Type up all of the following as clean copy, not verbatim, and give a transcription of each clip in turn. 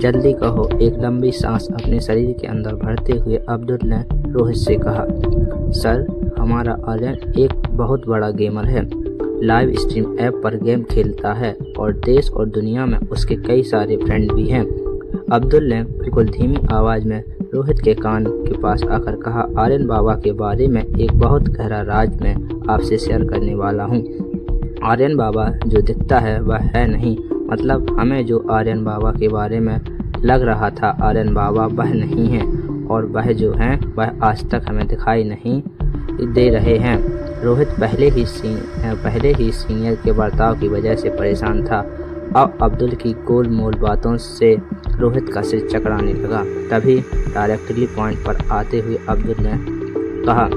जल्दी कहो। एक लंबी सांस अपने शरीर के अंदर भरते हुए अब्दुल ने रोहित से कहा, सर, हमारा आर्यन एक बहुत बड़ा गेमर है। लाइव स्ट्रीम ऐप पर गेम खेलता है और देश और दुनिया में उसके कई सारे फ्रेंड भी हैं। अब्दुल ने बिल्कुल धीमी आवाज़ में रोहित के कान के पास आकर कहा, आर्यन बाबा के बारे में एक बहुत गहरा राज मैं आपसे शेयर करने वाला हूँ। आर्यन बाबा जो दिखता है वह है नहीं, मतलब हमें जो आर्यन बाबा के बारे में लग रहा था आर्यन बाबा वह नहीं है, और वह जो हैं वह आज तक हमें दिखाई नहीं दे रहे हैं। रोहित पहले ही सीनियर के बर्ताव की वजह से परेशान था। अब अब्दुल की गोल मोल बातों से रोहित का सिर चकराने लगा। तभी डायरेक्टली पॉइंट पर आते हुए अब्दुल ने कहा,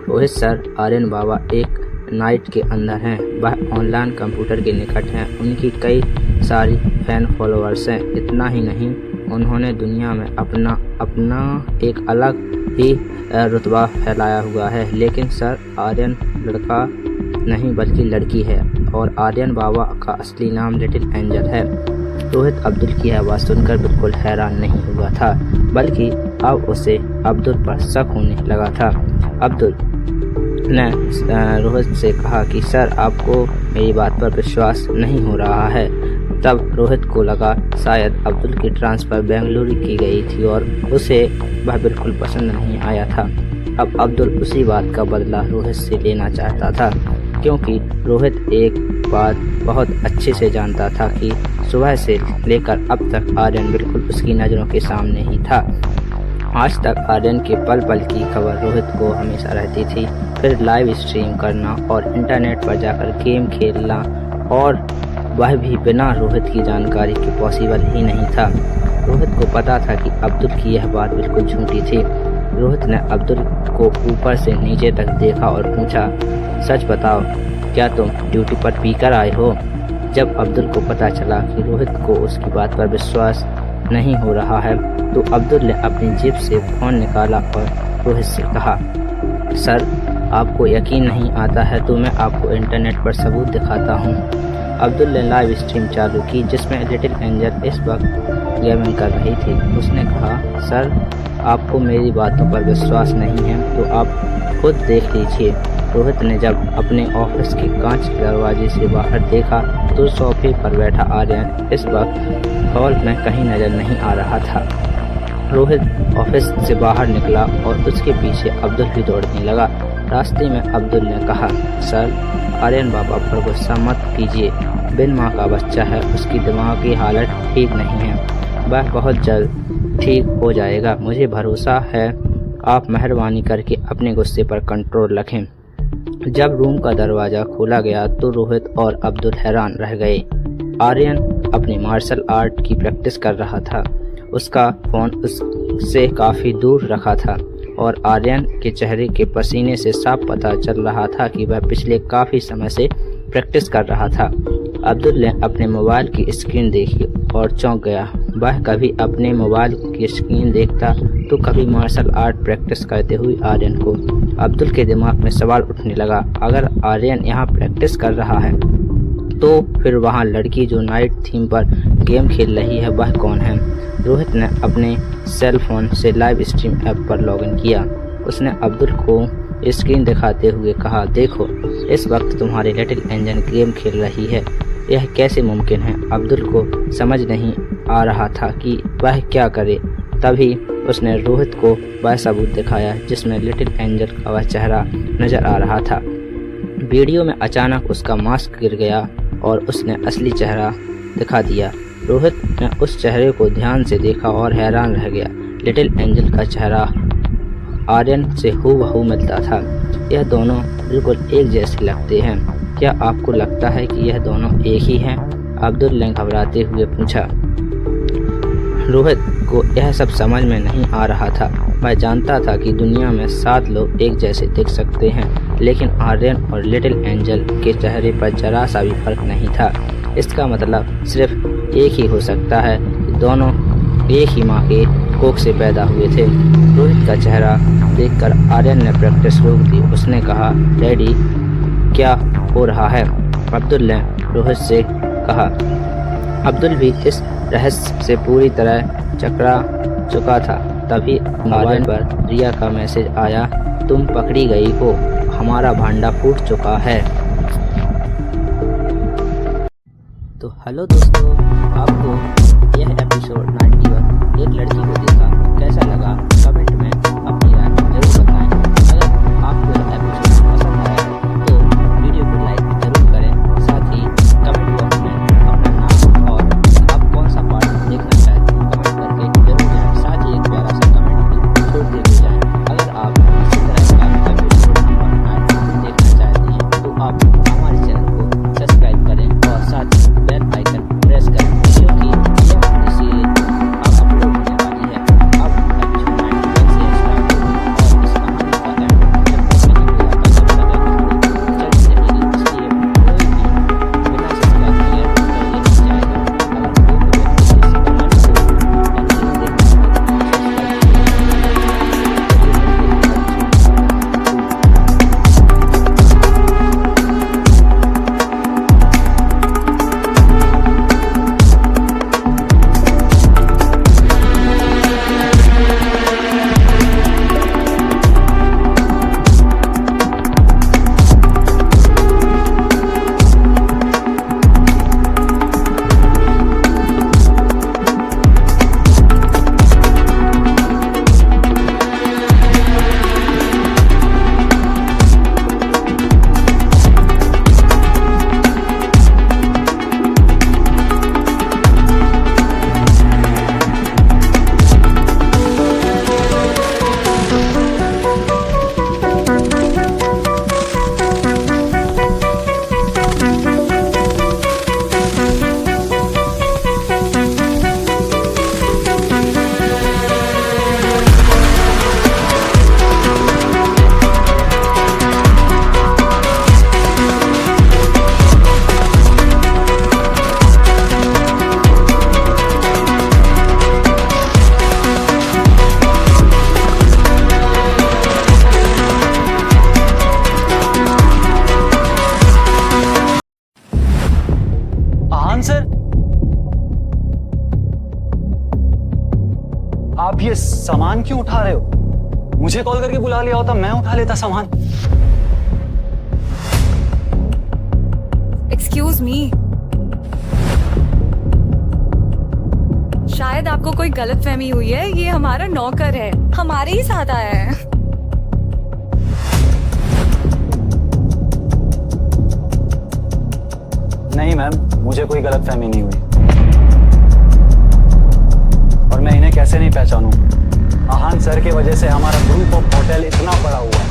रोहित सर, आर्यन बाबा एक नाइट के अंदर हैं। वह ऑनलाइन कंप्यूटर के निकट हैं। उनकी कई सारी फैन फॉलोअर्स हैं। इतना ही नहीं, उन्होंने दुनिया में अपना एक अलग ही रुतबा फैलाया हुआ है। लेकिन सर, आर्यन लड़का नहीं बल्कि लड़की है, और आर्यन बाबा का असली नाम लिटिल एंजल है। रोहित अब्दुल की आवाज़ सुनकर बिल्कुल हैरान नहीं हुआ था, बल्कि अब उसे अब्दुल पर शक होने लगा था। अब्दुल ने रोहित से कहा कि सर, आपको मेरी बात पर विश्वास नहीं हो रहा है। तब रोहित को लगा शायद अब्दुल की ट्रांसफ़र बेंगलुरु की गई थी और उसे वह बिल्कुल पसंद नहीं आया था। अब अब्दुल उसी बात का बदला रोहित से लेना चाहता था, क्योंकि रोहित एक बात बहुत अच्छे से जानता था कि सुबह से लेकर अब तक आर्यन बिल्कुल उसकी नज़रों के सामने ही था। आज तक आर्यन के पल पल की खबर रोहित को हमेशा रहती थी। फिर लाइव स्ट्रीम करना और इंटरनेट पर जाकर गेम खेलना, और वह भी बिना रोहित की जानकारी के पॉसिबल ही नहीं था। रोहित को पता था कि अब्दुल की यह बात बिल्कुल झूठी थी। रोहित ने अब्दुल को ऊपर से नीचे तक देखा और पूछा, सच बताओ, क्या तुम ड्यूटी पर पीकर आए हो? जब अब्दुल को पता चला कि रोहित को उसकी बात पर विश्वास नहीं हो रहा है, तो अब्दुल ने अपनी जेब से फ़ोन निकाला और रोहित से कहा, सर, आपको यकीन नहीं आता है तो मैं आपको इंटरनेट पर सबूत दिखाता हूँ। अब्दुल ने लाइव स्ट्रीम चालू की, जिसमें लिटिल एंजल इस वक्त गेमिंग कर रही थी। उसने कहा, सर, आपको मेरी बातों पर विश्वास नहीं है तो आप खुद देख लीजिए। रोहित ने जब अपने ऑफिस के कांच के दरवाजे से बाहर देखा तो सोफे पर बैठा आर्यन इस वक्त हॉल में कहीं नजर नहीं आ रहा था। रोहित ऑफिस से बाहर निकला और उसके पीछे अब्दुल भी दौड़ने लगा। रास्ते में अब्दुल ने कहा, सर, आर्यन बाबा पर गुस्सा मत कीजिए। बिन माँ का बच्चा है, उसकी दिमाग की हालत ठीक नहीं है। वह बहुत जल्द ठीक हो जाएगा, मुझे भरोसा है। आप मेहरबानी करके अपने गुस्से पर कंट्रोल रखें। जब रूम का दरवाज़ा खोला गया तो रोहित और अब्दुल हैरान रह गए। आर्यन अपने मार्शल आर्ट की प्रैक्टिस कर रहा था। उसका फ़ोन उससे काफ़ी दूर रखा था और आर्यन के चेहरे के पसीने से साफ पता चल रहा था कि वह पिछले काफ़ी समय से प्रैक्टिस कर रहा था। अब्दुल ने अपने मोबाइल की स्क्रीन देखी और चौंक गया। वह कभी अपने मोबाइल की स्क्रीन देखता तो कभी मार्शल आर्ट प्रैक्टिस करते हुए आर्यन को। अब्दुल के दिमाग में सवाल उठने लगा, अगर आर्यन यहाँ प्रैक्टिस कर रहा है तो फिर वहाँ लड़की जो नाइट थीम पर गेम खेल रही है वह कौन है? रोहित ने अपने सेल फोन से लाइव स्ट्रीम ऐप पर लॉगिन किया। उसने अब्दुल को स्क्रीन दिखाते हुए कहा, देखो, इस वक्त तुम्हारी लिटिल एंजल गेम खेल रही है। यह कैसे मुमकिन है? अब्दुल को समझ नहीं आ रहा था कि वह क्या करे। तभी उसने रोहित को वह सबूत दिखाया जिसमें लिटिल एंजल का वह चेहरा नजर आ रहा था। वीडियो में अचानक उसका मास्क गिर गया और उसने असली चेहरा दिखा दिया। रोहित ने उस चेहरे को ध्यान से देखा और हैरान रह गया। लिटिल एंजल का चेहरा आर्यन से हूबहू मिलता था। यह दोनों बिल्कुल एक जैसे लगते हैं। क्या आपको लगता है कि यह दोनों एक ही हैं? अब्दुल ने घबराते हुए पूछा। रोहित को यह सब समझ में नहीं आ रहा था। वह जानता था कि दुनिया में 7 लोग एक जैसे दिख सकते हैं, लेकिन आर्यन और लिटिल एंजल के चेहरे पर जरा सा भी फर्क नहीं था। इसका मतलब सिर्फ एक ही हो सकता है कि दोनों एक ही माँ के कोख से पैदा हुए थे। रोहित का चेहरा देखकर आर्यन ने प्रैक्टिस रोक दी। उसने कहा, डैडी, क्या हो रहा है? अब्दुल ने रोहित से कहा। अब्दुल भी इस रहस्य से पूरी तरह चकरा चुका था। तभी मोबाइल पर रिया का मैसेज आया, तुम पकड़ी गई हो, हमारा भांडा फूट चुका है। तो हेलो दोस्तों, आपको यह एपिसोड 91 एक लड़की को देखा कैसा लगा, कमेंट में अपनी राय जरूर बताएं। अगर आपको यह एपिसोड पसंद आया तो वीडियो को लाइक जरूर करें, साथ ही कमेंट बॉक्स में अपना नाम और आप कौन सा पार्ट देखना चाहते हैं कमेंट करके जरूर जाएं। साथ ही एक प्यारा सा कमेंट भी छोड़ देते जाएं। अगर आप इसी तरह का एपिसोड नंबर 9 देखना चाहते हैं तो आप हमारे चैनल को सब्सक्राइब करें और साथ ही बेल आइकन प्रेस करें, क्योंकि यह सीरीज अब अपलोड होने वाली है। अब एपिसोड 91 से स्टार्ट होगी और इस कहानी का एंड जब तक नहीं होगा तब तक चलती रहेगी। इसलिए कोई भी बिना सब्सक्राइब किए तो ये नहीं जाएगा। अगर कोई भी व्यक्ति इस कहानी को या सीरीज देखना चाहता है सर, आप ये सामान क्यों उठा रहे हो? मुझे कॉल करके बुला लिया होता, मैं उठा लेता सामान। एक्सक्यूज मी, शायद आपको कोई गलतफहमी हुई है। ये हमारा नौकर है, हमारे ही साथ आया है। नहीं मैम, मुझे कोई गलतफहमी नहीं हुई और मैं इन्हें कैसे नहीं पहचानूं। आहान सर की वजह से हमारा ग्रुप ऑफ होटल इतना बड़ा हुआ।